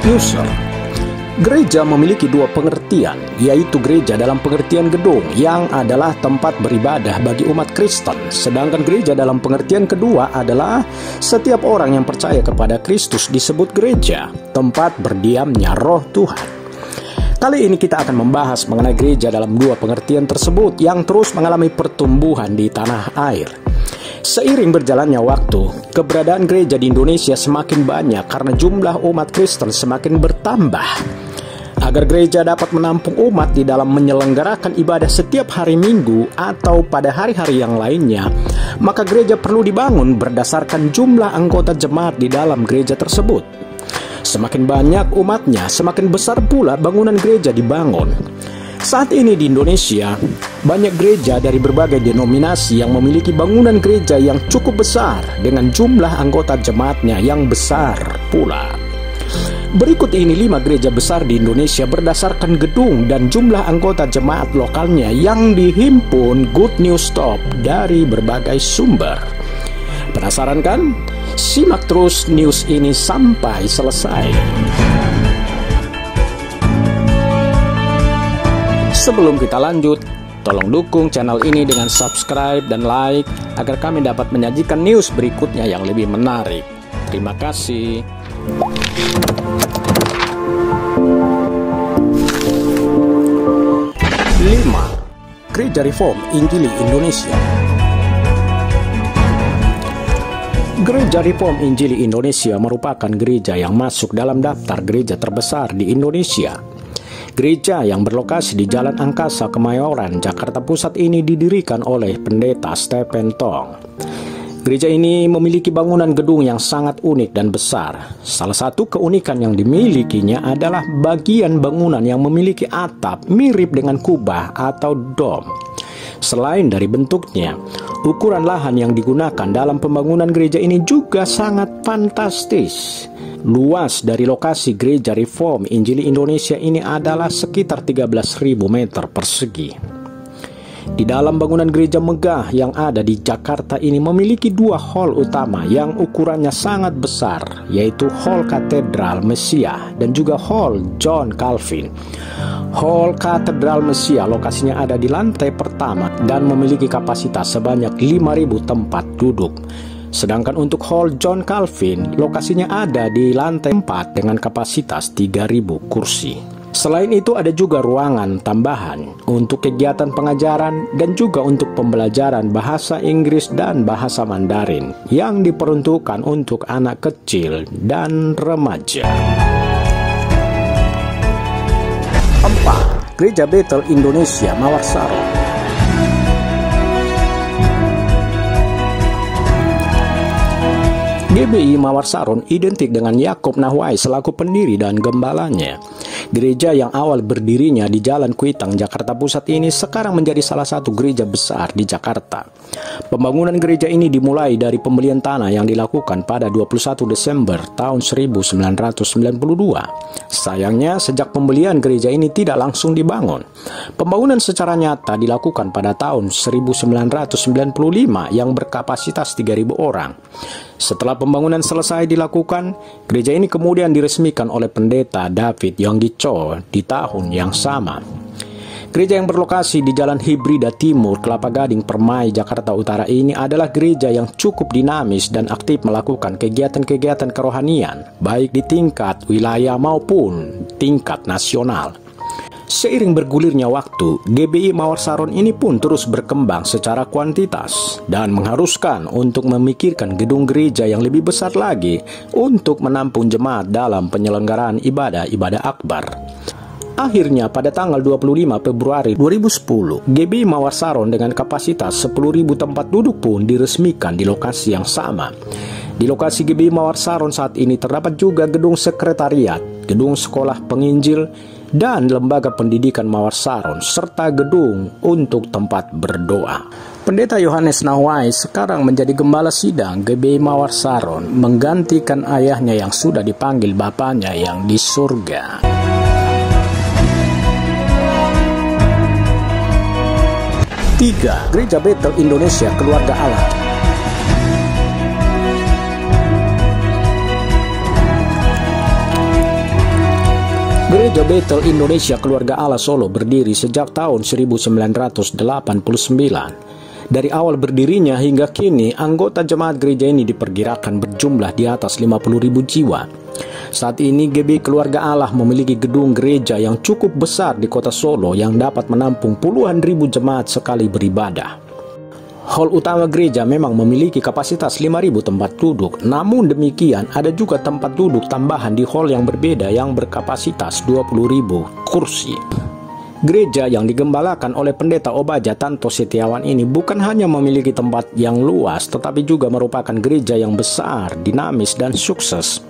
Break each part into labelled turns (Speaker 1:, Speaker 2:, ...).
Speaker 1: User. Gereja memiliki dua pengertian, yaitu gereja dalam pengertian gedung yang adalah tempat beribadah bagi umat Kristen, sedangkan gereja dalam pengertian kedua adalah setiap orang yang percaya kepada Kristus disebut gereja, tempat berdiamnya Roh Tuhan. Kali ini kita akan membahas mengenai gereja dalam dua pengertian tersebut yang terus mengalami pertumbuhan di tanah air. Seiring berjalannya waktu, keberadaan gereja di Indonesia semakin banyak karena jumlah umat Kristen semakin bertambah. Agar gereja dapat menampung umat di dalam menyelenggarakan ibadah setiap hari Minggu atau pada hari-hari yang lainnya, maka gereja perlu dibangun berdasarkan jumlah anggota jemaat di dalam gereja tersebut. Semakin banyak umatnya, semakin besar pula bangunan gereja dibangun. Saat ini di Indonesia, banyak gereja dari berbagai denominasi yang memiliki bangunan gereja yang cukup besar dengan jumlah anggota jemaatnya yang besar pula. Berikut ini 5 gereja besar di Indonesia berdasarkan gedung dan jumlah anggota jemaat lokalnya yang dihimpun Good News Top dari berbagai sumber. Penasaran kan? Simak terus news ini sampai selesai. Sebelum kita lanjut, tolong dukung channel ini dengan subscribe dan like agar kami dapat menyajikan news berikutnya yang lebih menarik. Terima kasih. 5. Gereja Reform Injili Indonesia. Gereja Reform Injili Indonesia merupakan gereja yang masuk dalam daftar gereja terbesar di Indonesia. Gereja yang berlokasi di Jalan Angkasa, Kemayoran, Jakarta Pusat ini didirikan oleh Pendeta Stephen Tong. Gereja ini memiliki bangunan gedung yang sangat unik dan besar. Salah satu keunikan yang dimilikinya adalah bagian bangunan yang memiliki atap mirip dengan kubah atau dom. Selain dari bentuknya, ukuran lahan yang digunakan dalam pembangunan gereja ini juga sangat fantastis. Luas dari lokasi Gereja Reform Injili Indonesia ini adalah sekitar 13.000 meter persegi. Di dalam bangunan gereja megah yang ada di Jakarta ini memiliki 2 hall utama yang ukurannya sangat besar, yaitu Hall Katedral Mesia dan juga Hall John Calvin. Hall Katedral Mesia lokasinya ada di lantai pertama dan memiliki kapasitas sebanyak 5.000 tempat duduk. Sedangkan untuk Hall John Calvin lokasinya ada di lantai 4 dengan kapasitas 3.000 kursi. Selain itu ada juga ruangan tambahan untuk kegiatan pengajaran dan juga untuk pembelajaran bahasa Inggris dan bahasa Mandarin yang diperuntukkan untuk anak kecil dan remaja. 4. Gereja Bethel Indonesia Mawar Saron. GBI Mawar Saron identik dengan Yakob Nahwai selaku pendiri dan gembalanya. Gereja yang awal berdirinya di Jalan Kuitang, Jakarta Pusat ini sekarang menjadi salah satu gereja besar di Jakarta. Pembangunan gereja ini dimulai dari pembelian tanah yang dilakukan pada 21 Desember tahun 1992. Sayangnya, sejak pembelian gereja ini tidak langsung dibangun. Pembangunan secara nyata dilakukan pada tahun 1995 yang berkapasitas 3.000 orang. Setelah pembangunan selesai dilakukan, gereja ini kemudian diresmikan oleh Pendeta David Yonggi Cho di tahun yang sama. Gereja yang berlokasi di Jalan Hibrida Timur, Kelapa Gading, Permai, Jakarta Utara ini adalah gereja yang cukup dinamis dan aktif melakukan kegiatan-kegiatan kerohanian, baik di tingkat wilayah maupun tingkat nasional. Seiring bergulirnya waktu, GBI Mawar Saron ini pun terus berkembang secara kuantitas dan mengharuskan untuk memikirkan gedung gereja yang lebih besar lagi untuk menampung jemaat dalam penyelenggaraan ibadah akbar. Akhirnya pada tanggal 25 Februari 2010, GBI Mawar Saron dengan kapasitas 10.000 tempat duduk pun diresmikan di lokasi yang sama. Di lokasi GBI Mawar Saron saat ini terdapat juga gedung sekretariat, gedung sekolah penginjil, dan lembaga pendidikan Mawar Saron, serta gedung untuk tempat berdoa. Pendeta Yohanes Nahwai sekarang menjadi gembala sidang GBI Mawar Saron, menggantikan ayahnya yang sudah dipanggil bapaknya yang di surga. 3. Gereja Bethel Indonesia Keluarga Allah. Gereja Bethel Indonesia Keluarga Allah Solo berdiri sejak tahun 1989. Dari awal berdirinya hingga kini, anggota jemaat gereja ini diperkirakan berjumlah di atas 50.000 jiwa. Saat ini GB Keluarga Allah memiliki gedung gereja yang cukup besar di kota Solo yang dapat menampung puluhan ribu jemaat sekali beribadah. Hall utama gereja memang memiliki kapasitas 5.000 tempat duduk, namun demikian ada juga tempat duduk tambahan di hall yang berbeda yang berkapasitas 20.000 kursi. Gereja yang digembalakan oleh Pendeta Obaja Tanto Setiawan ini bukan hanya memiliki tempat yang luas, tetapi juga merupakan gereja yang besar, dinamis, dan sukses.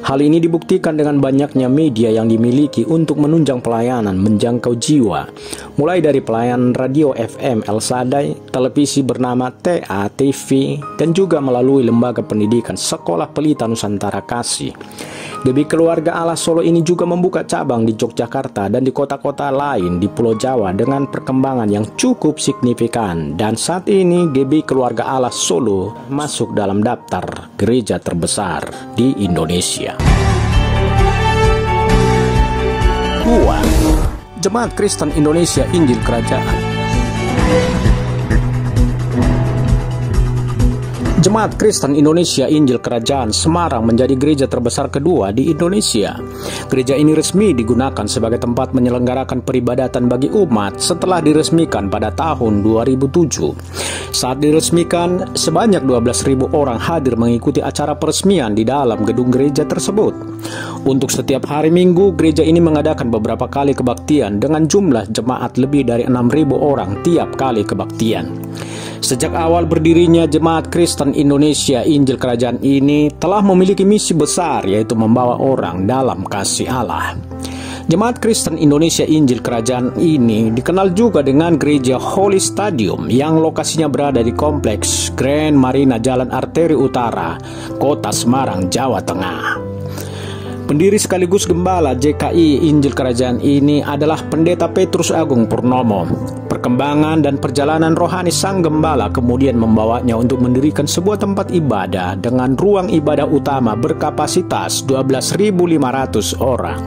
Speaker 1: Hal ini dibuktikan dengan banyaknya media yang dimiliki untuk menunjang pelayanan menjangkau jiwa, mulai dari pelayanan radio FM El Sadai, televisi bernama TA TV, dan juga melalui lembaga pendidikan Sekolah Pelita Nusantara Kasih. GB Keluarga Allah Solo ini juga membuka cabang di Yogyakarta dan di kota-kota lain di Pulau Jawa dengan perkembangan yang cukup signifikan, dan saat ini GB Keluarga Allah Solo masuk dalam daftar gereja terbesar di Indonesia. 2. Jemaat Kristen Indonesia Injil Kerajaan. Jemaat Kristen Indonesia Injil Kerajaan Semarang menjadi gereja terbesar kedua di Indonesia. Gereja ini resmi digunakan sebagai tempat menyelenggarakan peribadatan bagi umat setelah diresmikan pada tahun 2007. Saat diresmikan, sebanyak 12.000 orang hadir mengikuti acara peresmian di dalam gedung gereja tersebut. Untuk setiap hari Minggu, gereja ini mengadakan beberapa kali kebaktian dengan jumlah jemaat lebih dari 6.000 orang tiap kali kebaktian. Sejak awal berdirinya Jemaat Kristen Indonesia Injil Kerajaan ini telah memiliki misi besar, yaitu membawa orang dalam kasih Allah. Jemaat Kristen Indonesia Injil Kerajaan ini dikenal juga dengan Gereja Holy Stadium yang lokasinya berada di Kompleks Grand Marina Jalan Arteri Utara, Kota Semarang, Jawa Tengah. Pendiri sekaligus gembala JKI Injil Kerajaan ini adalah Pendeta Petrus Agung Purnomo. Perkembangan dan perjalanan rohani sang gembala kemudian membawanya untuk mendirikan sebuah tempat ibadah dengan ruang ibadah utama berkapasitas 12.500 orang.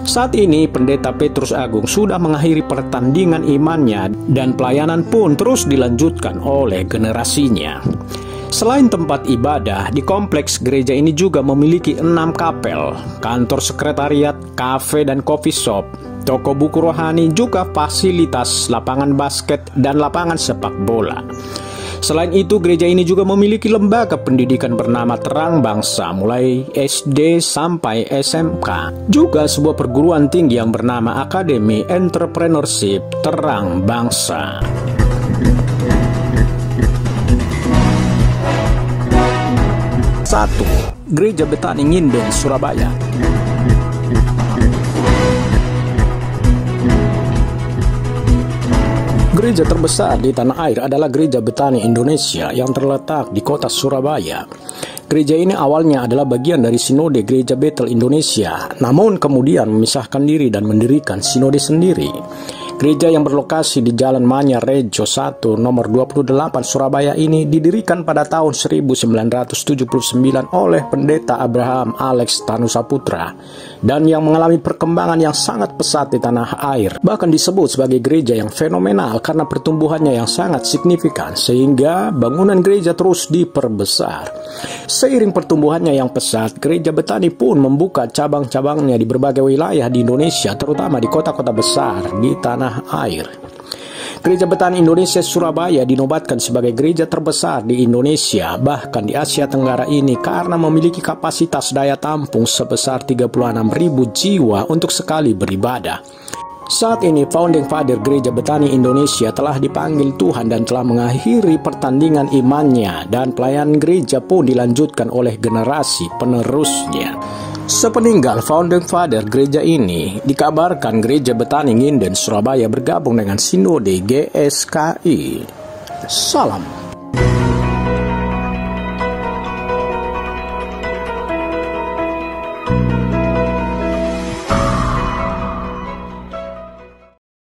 Speaker 1: Saat ini Pendeta Petrus Agung sudah mengakhiri pertandingan imannya dan pelayanan pun terus dilanjutkan oleh generasinya. Selain tempat ibadah, di kompleks gereja ini juga memiliki 6 kapel, kantor sekretariat, kafe dan coffee shop, toko buku rohani, juga fasilitas lapangan basket dan lapangan sepak bola. Selain itu, gereja ini juga memiliki lembaga pendidikan bernama Terang Bangsa, mulai SD sampai SMK. Juga sebuah perguruan tinggi yang bernama Akademi Entrepreneurship Terang Bangsa. 1. Gereja Betani Nginden, Surabaya. Gereja terbesar di tanah air adalah Gereja Betani Indonesia yang terletak di kota Surabaya. Gereja ini awalnya adalah bagian dari Sinode Gereja Bethel Indonesia, namun kemudian memisahkan diri dan mendirikan sinode sendiri. Gereja yang berlokasi di Jalan Manyar Rejo 1 nomor 28 Surabaya ini didirikan pada tahun 1979 oleh Pendeta Abraham Alex Tanusaputra dan yang mengalami perkembangan yang sangat pesat di tanah air. Bahkan disebut sebagai gereja yang fenomenal karena pertumbuhannya yang sangat signifikan sehingga bangunan gereja terus diperbesar. Seiring pertumbuhannya yang pesat, Gereja Betani pun membuka cabang-cabangnya di berbagai wilayah di Indonesia, terutama di kota-kota besar di tanah air. Gereja Betani Indonesia Surabaya dinobatkan sebagai gereja terbesar di Indonesia, bahkan di Asia Tenggara ini karena memiliki kapasitas daya tampung sebesar 36.000 jiwa untuk sekali beribadah. Saat ini Founding Father Gereja Betani Indonesia telah dipanggil Tuhan dan telah mengakhiri pertandingan imannya, dan pelayanan gereja pun dilanjutkan oleh generasi penerusnya. Sepeninggal Founding Father gereja ini, dikabarkan Gereja Betani Nginden Surabaya bergabung dengan Sinode GSKI. Salam.